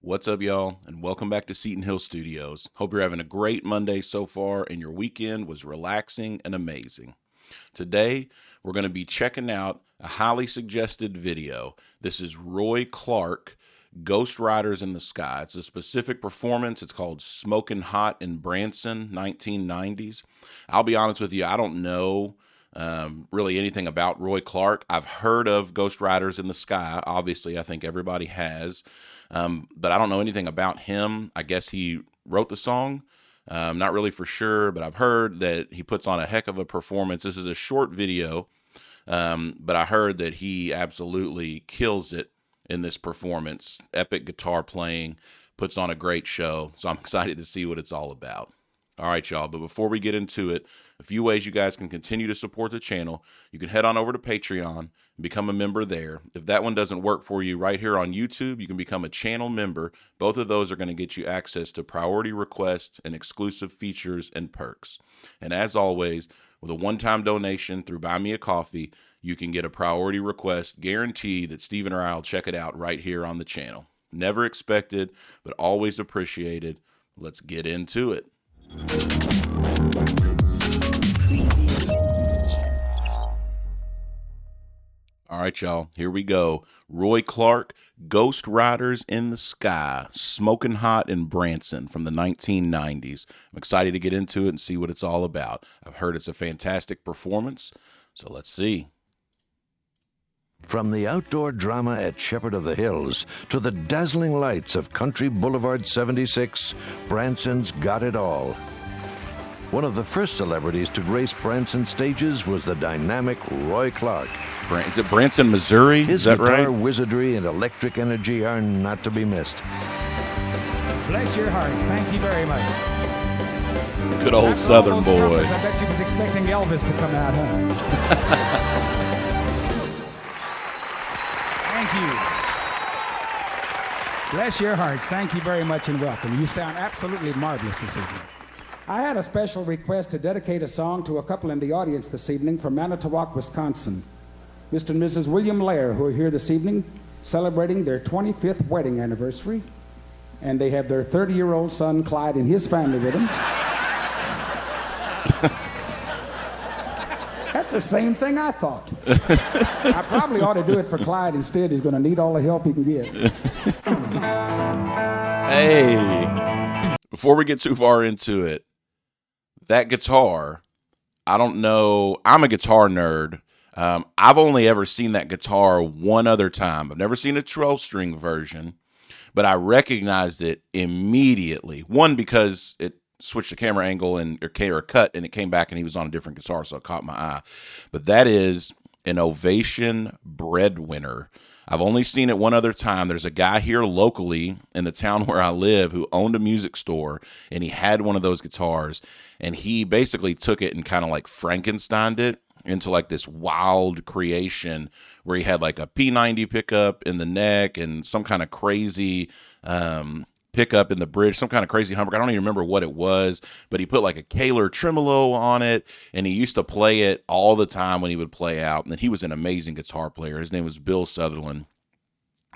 What's up, y'all, and welcome back to Seton Hill Studios. Hope you're having a great Monday so far and your weekend was relaxing and amazing. Today, we're going to be checking out a highly suggested video. This is Roy Clark, Ghost Riders in the Sky. It's a specific performance. It's called Smokin' Hot in Branson, 1990s. I'll be honest with you, I don't know really anything about Roy Clark. I've heard of Ghost Riders in the Sky. Obviously, I think everybody has. But I don't know anything about him. I guess he wrote the song. Not really for sure, but I've heard that he puts on a heck of a performance. This is a short video, but I heard that he absolutely kills it in this performance. Epic guitar playing, puts on a great show. So I'm excited to see what it's all about. All right, y'all, but before we get into it, a few ways you guys can continue to support the channel. You can head on over to Patreon and become a member there. If that one doesn't work for you, right here on YouTube, you can become a channel member. Both of those are going to get you access to priority requests and exclusive features and perks. And as always, with a one-time donation through Buy Me a Coffee, you can get a priority request guaranteed that Stephen or I will check it out right here on the channel. Never expected, but always appreciated. Let's get into it. All right, y'all, here we go. Roy Clark, Ghost Riders in the Sky, Smokin' Hot in Branson from the 1990s. I'm excited to get into it and see what it's all about. I've heard it's a fantastic performance, so let's see. From the outdoor drama at Shepherd of the Hills to the dazzling lights of Country Boulevard 76, Branson's got it all. One of the first celebrities to grace Branson stages was the dynamic Roy Clark. Is it Branson, Missouri? His Is that guitar right? wizardry and electric energy are not to be missed. Bless your hearts. Thank you very much. Good old After Southern all those boy. trumpets, I bet you was expecting Elvis to come out, huh? Thank you. Bless your hearts. Thank you very much and welcome. You sound absolutely marvelous this evening. I had a special request to dedicate a song to a couple in the audience this evening from Manitowoc, Wisconsin. Mr. and Mrs. William Lair, who are here this evening celebrating their 25th wedding anniversary, and they have their 30-year-old son, Clyde, and his family with them. That's the same thing I thought. I probably ought to do it for Clyde instead. He's going to need all the help he can get. Hey, before we get too far into it, that guitar, I don't know. I'm a guitar nerd. I've only ever seen that guitar one other time. I've never seen a 12-string version, but I recognized it immediately. One, because it switched the camera angle or cut, and it came back and he was on a different guitar, so it caught my eye. But that is an Ovation Breadwinner. I've only seen it one other time. There's a guy here locally in the town where I live who owned a music store, and he had one of those guitars, and he basically took it and kind of like Frankensteined it into like this wild creation where he had like a P90 pickup in the neck and some kind of crazy pickup in the bridge, some kind of crazy humbucker. I don't even remember what it was, but he put like a Kaler tremolo on it, and he used to play it all the time when he would play out. And he was an amazing guitar player. His name was Bill Sutherland.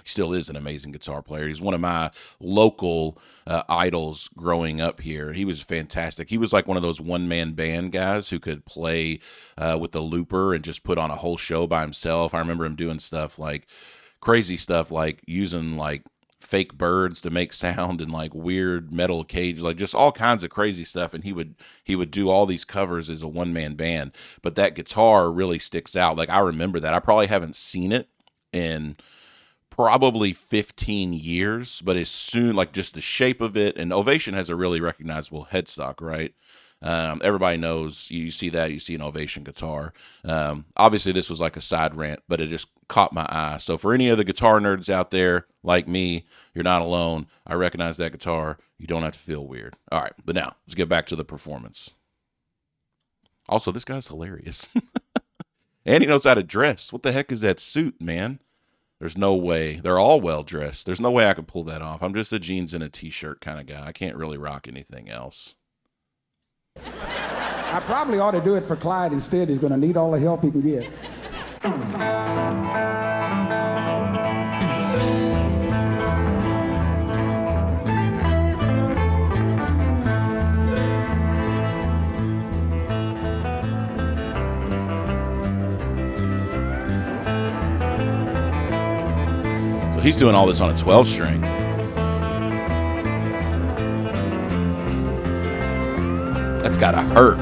He still is an amazing guitar player. He's one of my local idols growing up here. He was fantastic. He was like one of those one-man band guys who could play with the looper and just put on a whole show by himself. I remember him doing stuff like crazy stuff, like using like fake birds to make sound and like weird metal cages, like just all kinds of crazy stuff. And he would do all these covers as a one-man band. But that guitar really sticks out. Like, I remember that. I probably haven't seen it in probably 15 years, but as soon, like just the shape of it, and Ovation has a really recognizable headstock, right? Everybody knows, you see that, you see an Ovation guitar. Obviously this was like a side rant, but it just caught my eye. So for any of the guitar nerds out there like me, you're not alone. I recognize that guitar. You don't have to feel weird. All right, but now let's get back to the performance. Also, this guy's hilarious. And he knows how to dress. What the heck is that suit, man? There's no way. They're all well dressed. There's no way I could pull that off. I'm just a jeans and a t-shirt kind of guy. I can't really rock anything else. I probably ought to do it for Clyde instead. He's going to need all the help he can get. He's doing all this on a 12 string. That's gotta hurt.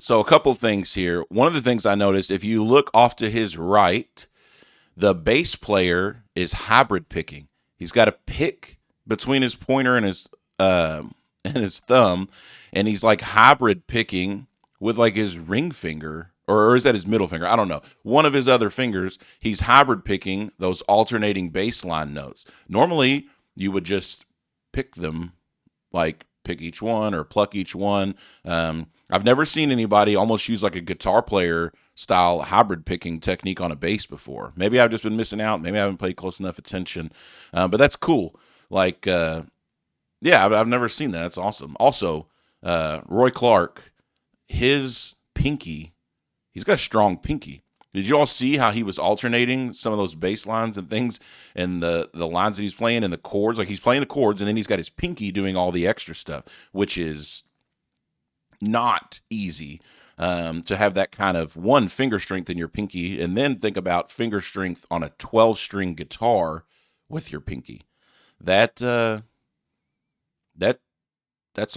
So a couple things here. One of the things I noticed, if you look off to his right, the bass player is hybrid picking. He's got a pick between his pointer and his thumb, and he's like hybrid picking with like his ring finger, or is that his middle finger? I don't know. One of his other fingers, he's hybrid picking those alternating bass line notes. Normally, you would just pick them, like pick each one or pluck each one. I've never seen anybody almost use like a guitar player style hybrid picking technique on a bass before. Maybe I've just been missing out. Maybe I haven't paid close enough attention. But that's cool. Like, yeah, I've never seen that. That's awesome. Also, Roy Clark, his pinky, he's got a strong pinky. Did you all see how he was alternating some of those bass lines and things and the lines that he's playing and the chords? Like he's playing the chords and then he's got his pinky doing all the extra stuff, which is not easy to have that kind of one finger strength in your pinky, and then think about finger strength on a 12-string guitar with your pinky. That's a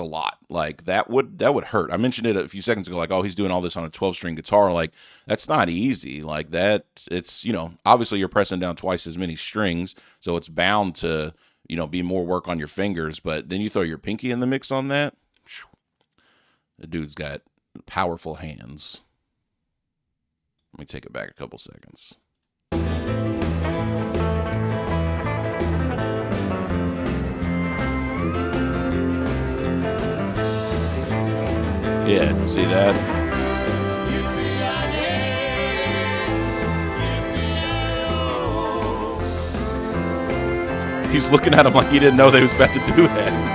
lot. Like that would hurt. I mentioned it a few seconds ago, like, oh, he's doing all this on a 12-string guitar. Like that's not easy. Like that, it's, obviously you're pressing down twice as many strings, so it's bound to, be more work on your fingers, but then you throw your pinky in the mix on that. The dude's got powerful hands. Let me take it back a couple seconds. Yeah, see that? He's looking at him like he didn't know they was about to do that.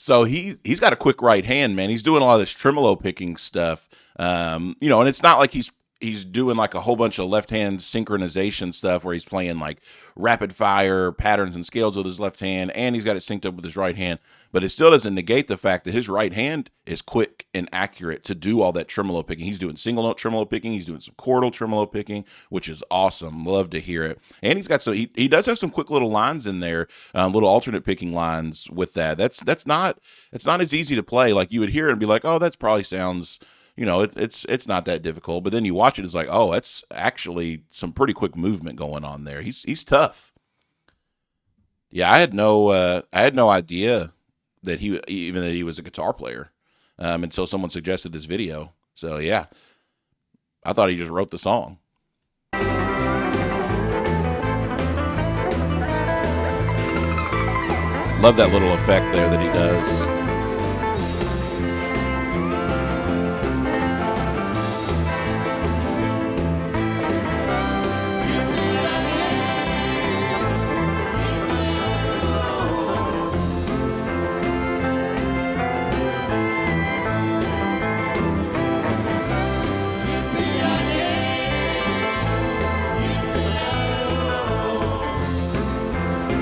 So he's got a quick right hand, man. He's doing a lot of this tremolo picking stuff, and it's not like he's doing like a whole bunch of left hand synchronization stuff where he's playing like rapid fire patterns and scales with his left hand, and he's got it synced up with his right hand. But it still doesn't negate the fact that his right hand is quick and accurate to do all that tremolo picking. He's doing single note tremolo picking. He's doing some chordal tremolo picking, which is awesome. Love to hear it. And he's got he does have some quick little lines in there, little alternate picking lines with that. It's not as easy to play. Like you would hear it and be like, oh, that's probably sounds, it's not that difficult. But then you watch it, it's like, oh, that's actually some pretty quick movement going on there. He's tough. Yeah, I had no idea that he was a guitar player until someone suggested this video. So yeah, I thought he just wrote the song. Love that little effect there that he does.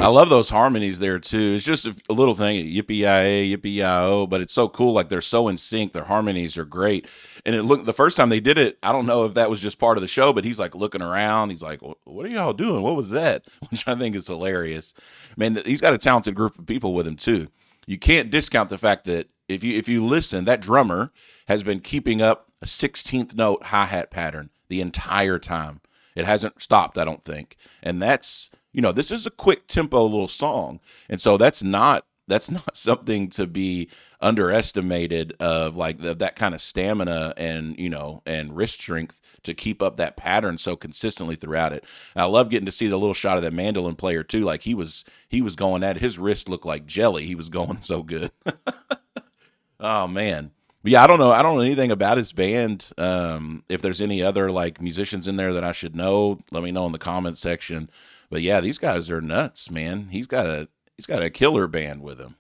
I love those harmonies there too. It's just a little thing, yippee-yi-yay, yippee-yi-oh, but it's so cool. Like they're so in sync. Their harmonies are great. And the first time they did it, I don't know if that was just part of the show, but he's like looking around. He's like, what are y'all doing? What was that? Which I think is hilarious. Man, he's got a talented group of people with him too. You can't discount the fact that if you listen, that drummer has been keeping up a 16th note hi-hat pattern the entire time. It hasn't stopped, I don't think. And that's, this is a quick tempo little song. And so that's not that's not something to be underestimated of, like that kind of stamina and, and wrist strength to keep up that pattern so consistently throughout it. And I love getting to see the little shot of that mandolin player too. Like he was going at his wrist looked like jelly. He was going so good. Oh man. But yeah, I don't know anything about his band. If there's any other like musicians in there that I should know, let me know in the comments section. But yeah, these guys are nuts, man. He's got a killer band with him.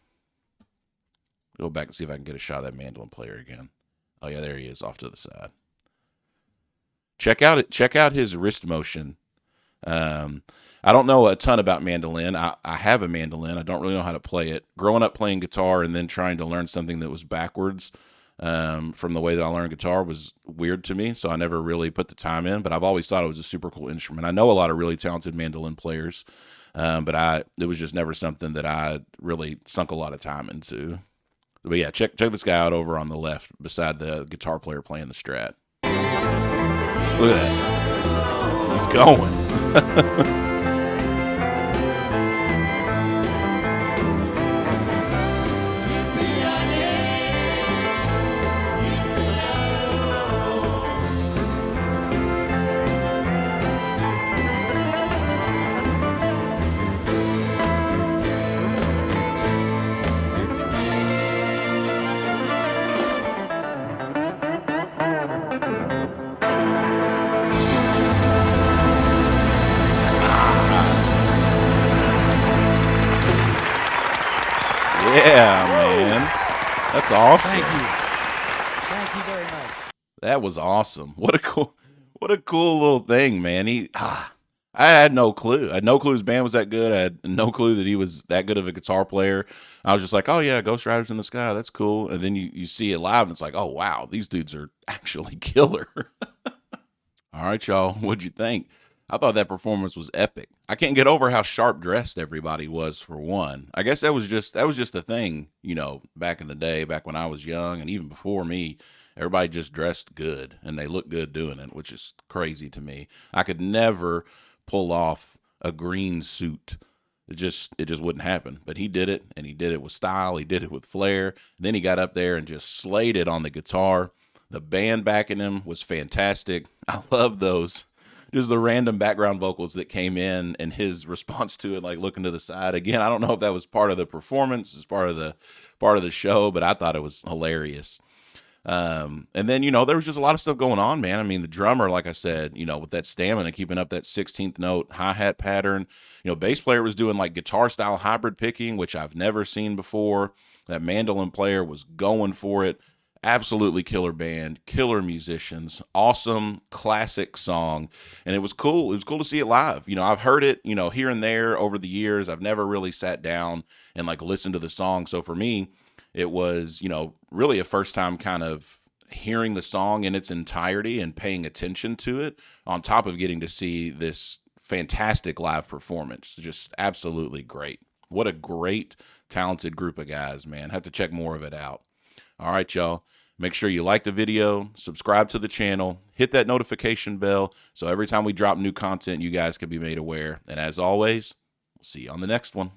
Go back and see if I can get a shot of that mandolin player again. Oh yeah, there he is off to the side. Check out his wrist motion. I don't know a ton about mandolin. I have a mandolin. I don't really know how to play it. Growing up playing guitar and then trying to learn something that was backwards from the way that I learned guitar was weird to me, so I never really put the time in, but I've always thought it was a super cool instrument. I know a lot of really talented mandolin players, but it was just never something that I really sunk a lot of time into. But yeah, check this guy out over on the left beside the guitar player playing the Strat. Look at that. He's going. Yeah, man. That's awesome. Thank you very much. That was awesome. What a cool little thing, man. I had no clue. I had no clue his band was that good. I had no clue that he was that good of a guitar player. I was just like, oh yeah, Ghost Riders in the Sky. That's cool. And then you see it live and it's like, oh wow, these dudes are actually killer. All right, y'all. What'd you think? I thought that performance was epic. I can't get over how sharp dressed everybody was, for one. I guess that was just the thing, back in the day, back when I was young and even before me, everybody just dressed good and they looked good doing it, which is crazy to me. I could never pull off a green suit. It just wouldn't happen. But he did it, and he did it with style. He did it with flair. And then he got up there and just slayed it on the guitar. The band backing him was fantastic. I love those. Just the random background vocals that came in and his response to it, like looking to the side. Again, I don't know if that was part of the performance, as part of the show, but I thought it was hilarious. And then, there was just a lot of stuff going on, man. I mean, the drummer, like I said, with that stamina, keeping up that 16th note hi-hat pattern, bass player was doing like guitar style hybrid picking, which I've never seen before. That mandolin player was going for it. Absolutely killer band, killer musicians, awesome classic song. And it was cool. It was cool to see it live. I've heard it, here and there over the years. I've never really sat down and like listened to the song. So for me, it was, really a first time kind of hearing the song in its entirety and paying attention to it, on top of getting to see this fantastic live performance. Just absolutely great. What a great, talented group of guys, man. Have to check more of it out. All right, y'all. Make sure you like the video, subscribe to the channel, hit that notification bell so every time we drop new content, you guys can be made aware. And as always, we'll see you on the next one.